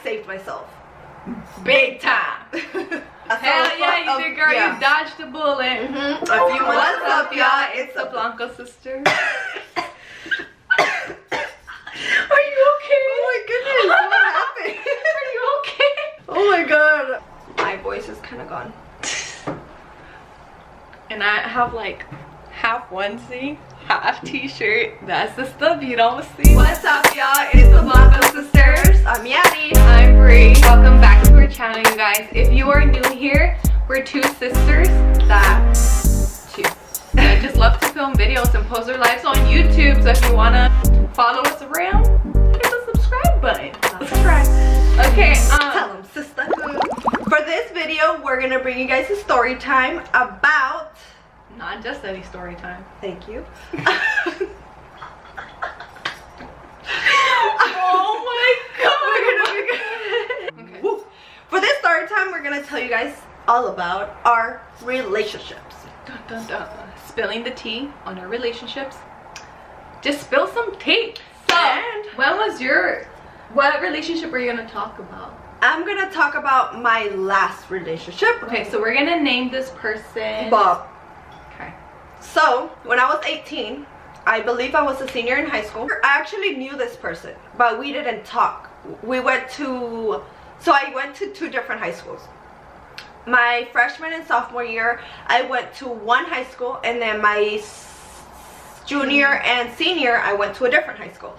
saved myself. Big time. Hell yeah, you did, girl. Yeah. You dodged a bullet. A few months. What's up, y'all? It's the Blanco sister. Are you okay? Oh my goodness, what happened? Are you okay? Oh my god. My voice is kind of gone. And I have like half onesie, half t-shirt. That's the stuff you don't see. What's up, y'all? It's the Blanco sisters. I'm Yari. I'm Bree. Welcome back to our channel, you guys. If you are new here, we're two sisters that just love to film videos and post their lives on YouTube. So if you wanna follow us around, hit the subscribe button. Subscribe. Okay, tell them, sister. For this video, we're gonna bring you guys a story time about. Not just any story time. Thank you. Oh my god. Okay. Woo. For this story time, we're gonna tell you guys all about our relationships. Dun, dun, dun. Spilling the tea on our relationships. Just spill some tea. So, And what relationship are you gonna talk about? I'm gonna talk about my last relationship. Okay, so we're gonna name this person Bob. Okay. So, when I was 18, I believe I was a senior in high school. I actually knew this person, but we didn't talk. I went to two different high schools. My freshman and sophomore year, I went to one high school, and then my junior and senior, I went to a different high school.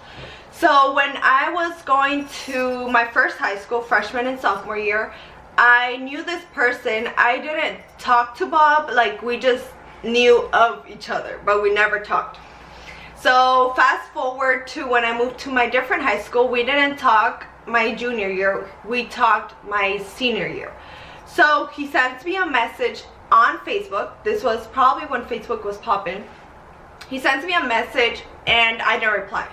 So when I was going to my first high school, freshman and sophomore year, I knew this person. I didn't talk to Bob, like we just knew of each other, but we never talked. So fast forward to when I moved to my different high school, we didn't talk my junior year, we talked my senior year. So he sends me a message on Facebook. This was probably when Facebook was popping. He sends me a message and I didn't reply.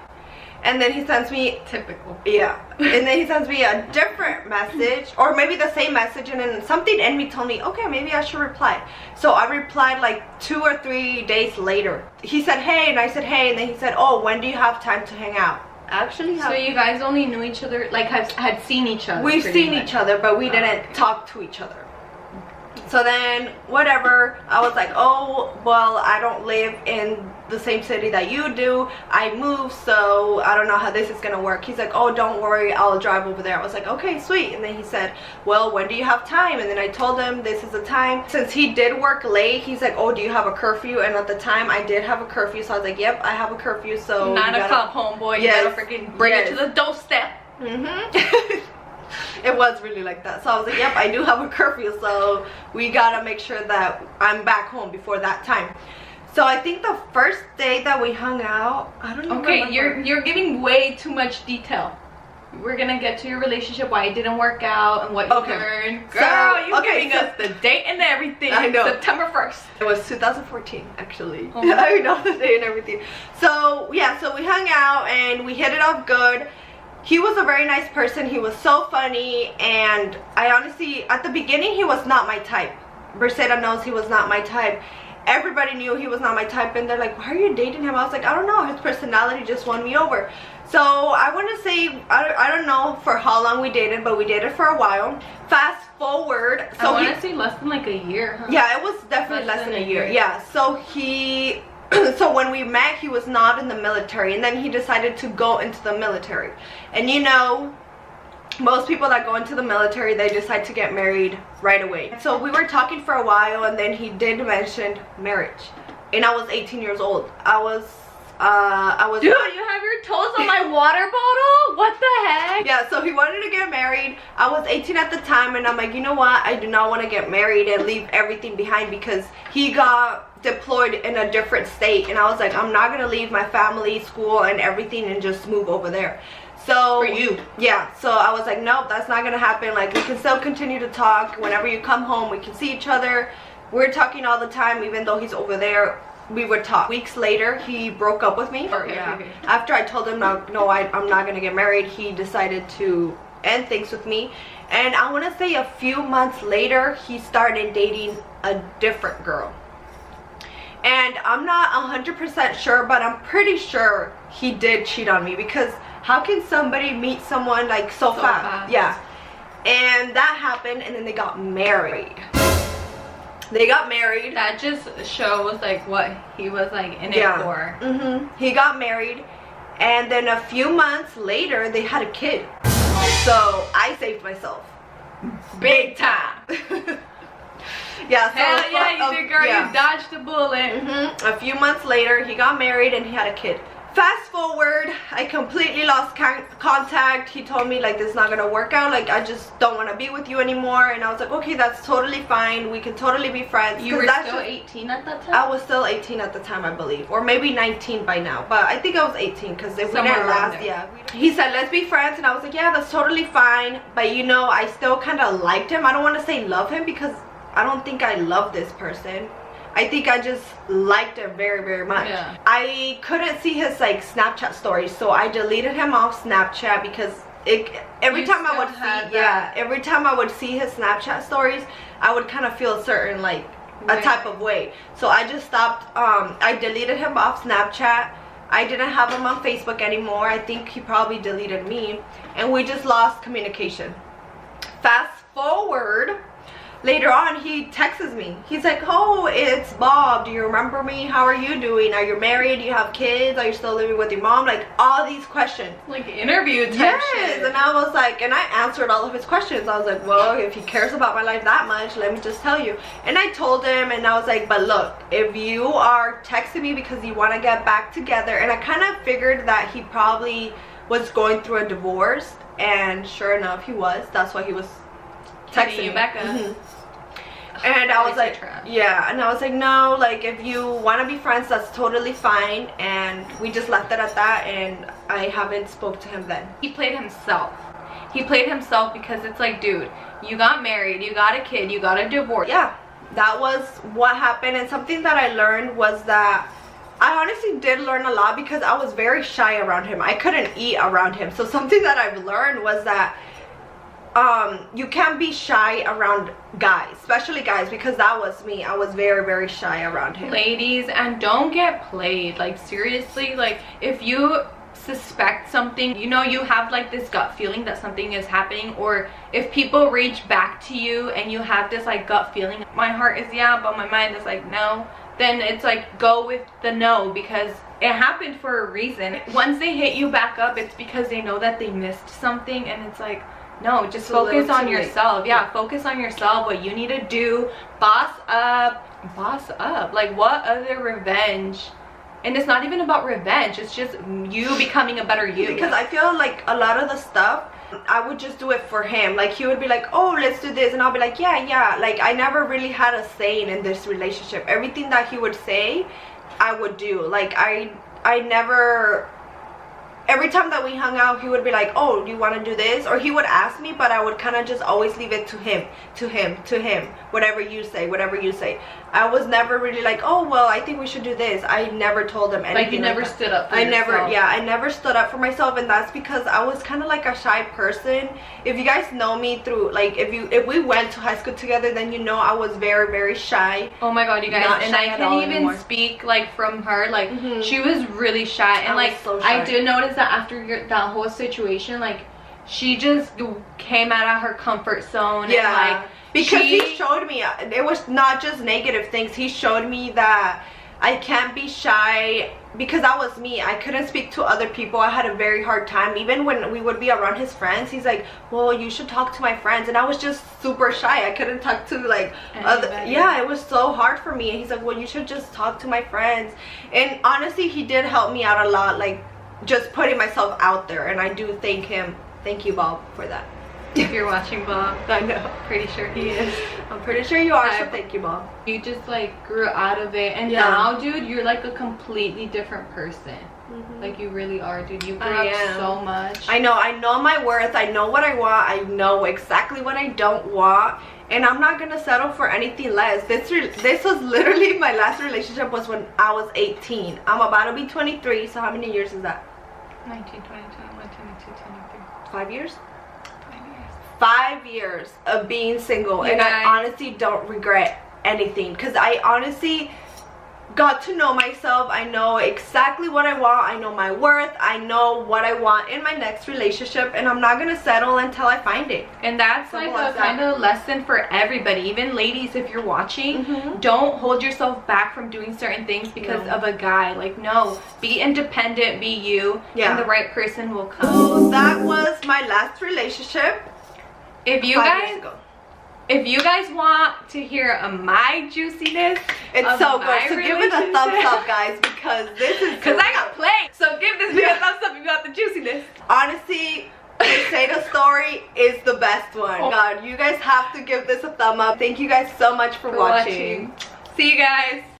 And then he sends me, typical. Yeah. And then he sends me a different message, or maybe the same message, and then something in me told me, okay, maybe I should reply. So I replied like 2 or 3 days later. He said, hey, and I said, hey, and then he said, oh, when do you have time to hang out? Actually, so you guys only knew each other, like had seen each other. We've seen each other, but we didn't talk to each other. So then, whatever, I was like, oh, well, I don't live in the same city that you do. I moved, so I don't know how this is going to work. He's like, oh, don't worry, I'll drive over there. I was like, okay, sweet. And then he said, well, when do you have time? And then I told him this is the time. Since he did work late, he's like, oh, do you have a curfew? And at the time, I did have a curfew, so I was like, yep, I have a curfew, so 9 o'clock, homeboy. Yes, you gotta freaking bring it to the doorstep. It was really like that. So I was like, yep, I do have a curfew, so we gotta make sure that I'm back home before that time. So I think the first day that we hung out, I don't know. Okay, you're giving way too much detail. We're gonna get to your relationship, why it didn't work out, and what you learned. Girl, you're giving us the date and everything. I know. September 1st. It was 2014, actually. Oh. I know the day and everything. So yeah, so we hung out and we hit it off good. He was a very nice person. He was so funny, and I honestly, at the beginning, he was not my type. Braceta knows he was not my type. Everybody knew he was not my type, and they're like, why are you dating him? I was like, I don't know, his personality just won me over. So I want to say, I don't know for how long we dated, but we dated for a while. Fast forward, so I want to say less than like a year, huh? Yeah, it was definitely less than a year. Yeah, so he so when we met, he was not in the military, and then he decided to go into the military. And you know, most people that go into the military, they decide to get married right away. So we were talking for a while, and then he did mention marriage, and I was 18 years old. I was Dude, you have your toes on my water bottle? What the heck? Yeah, so he wanted to get married. I was 18 at the time, and I'm like, you know what? I do not want to get married and leave everything behind, because he got deployed in a different state, and I was like, I'm not going to leave my family, school, and everything and just move over there. So, for you. Yeah, so I was like, nope, that's not going to happen. Like, we can still continue to talk. Whenever you come home, we can see each other. We're talking all the time, even though he's over there. We would talk. Weeks later, he broke up with me. Okay. After I told him, no, I'm not going to get married, he decided to end things with me. And I want to say a few months later, he started dating a different girl. And I'm not 100% sure, but I'm pretty sure he did cheat on me, because how can somebody meet someone like so fast? Yeah. And that happened, and then they got married. They got married. That just shows like what he was like in it for. He got married, and then a few months later they had a kid. So I saved myself big time. Yeah, so hell yeah, you did, girl. You dodged a bullet. A few months later he got married and he had a kid. Fast forward, I completely lost contact. He told me like, this is not gonna work out, like I just don't want to be with you anymore. And I was like, okay, that's totally fine, we can totally be friends. You were still 18 at that time? I was still 18 at the time, I believe, or maybe 19 by now, but I think I was 18 because if we didn't last, he said let's be friends, and I was like, yeah, that's totally fine. But you know, I still kind of liked him. I don't want to say love him because I don't think I love this person. I think I just liked him very, very much. Yeah. I couldn't see his like Snapchat stories, so I deleted him off Snapchat because every time I would see his Snapchat stories, I would kind of feel a certain like a type of way. So I just stopped. I deleted him off Snapchat. I didn't have him on Facebook anymore. I think he probably deleted me, and we just lost communication. Fast forward. Later on, he texts me. He's like, oh, it's Bob. Do you remember me? How are you doing? Are you married? Do you have kids? Are you still living with your mom? Like, all these questions. Like, interview type shit. And I was like, and I answered all of his questions. I was like, well, if he cares about my life that much, let me just tell you. And I told him, and I was like, but look, if you are texting me because you want to get back together, and I kind of figured that he probably was going through a divorce, and sure enough, he was. That's why he was texting you back up. And I was like, yeah, and I was like, no, like if you want to be friends, that's totally fine. And we just left it at that, and I haven't spoke to him then. He played himself. He played himself because it's like, dude, you got married, you got a kid, you got a divorce. Yeah, that was what happened. And something that I learned was that I honestly did learn a lot because I was very shy around him. I couldn't eat around him. So something that I've learned was that you can't be shy around guys, especially guys, because that was me. I was very, very shy around him. Ladies, and don't get played. Like, seriously, like if you suspect something, you know, you have like this gut feeling that something is happening, or if people reach back to you and you have this like gut feeling, my heart is yeah, but my mind is like no, then it's like go with the no, because it happened for a reason. Once they hit you back up, it's because they know that they missed something, and it's like, no, just focus on yourself. Yeah, focus on yourself, what you need to do. Boss up. Like, what other revenge? And it's not even about revenge, it's just you becoming a better you. Because I feel like a lot of the stuff, I would just do it for him. Like, he would be like, oh, let's do this, and I'll be like, yeah. Like, I never really had a saying in this relationship. Everything that he would say, I would do. Like, I never... Every time that we hung out, he would be like, oh, do you want to do this? Or he would ask me, but I would kind of just always leave it to him. Whatever you say. I was never really like, oh, well, I think we should do this. I never told him anything. Like, you never stood up for yourself. I never stood up for myself, and that's because I was kind of like a shy person. If you guys know me through, like, if we went to high school together, then you know I was very, very shy. Oh my god, you guys, and I can't even speak like from her. Like, she was really shy, and like so shy. I did notice that after that whole situation, like, she just came out of her comfort zone. Yeah, and, like, because he showed me, it was not just negative things. He showed me that I can't be shy, because that was me. I couldn't speak to other people. I had a very hard time. Even when we would be around his friends, he's like, well, you should talk to my friends. And I was just super shy. I couldn't talk to like other, it was so hard for me. And he's like, well, you should just talk to my friends. And honestly, he did help me out a lot, like just putting myself out there. And I do thank him. Thank you, Bob, for that. If you're watching, Bob, I know. Pretty sure he is. I'm pretty sure you are, so thank you, Bob. You just like grew out of it, and now, dude, you're like a completely different person. Like, you really are, dude. You grew up so much. I know my worth. I know what I want. I know exactly what I don't want, and I'm not gonna settle for anything less. This was literally my last relationship was when I was 18. I'm about to be 23, so how many years is that? 19, 20, 21, 22, 23. 5 years? 5 years of being single, and I honestly don't regret anything, because I honestly got to know myself. I know exactly what I want. I know my worth. I know what I want in my next relationship, and I'm not gonna settle until I find it. And that's like a kind of lesson for everybody, even ladies. If you're watching, don't hold yourself back from doing certain things because of a guy. Like, no, be independent, be you, and the right person will come. So that was my last relationship. If you guys want to hear my juiciness, it's so good. So give it a thumbs up, guys, because this is because I got played. So give this video a thumbs up if you got the juiciness. Honestly, Mercedes' story is the best one. God, you guys have to give this a thumb up. Thank you guys so much for watching. See you guys.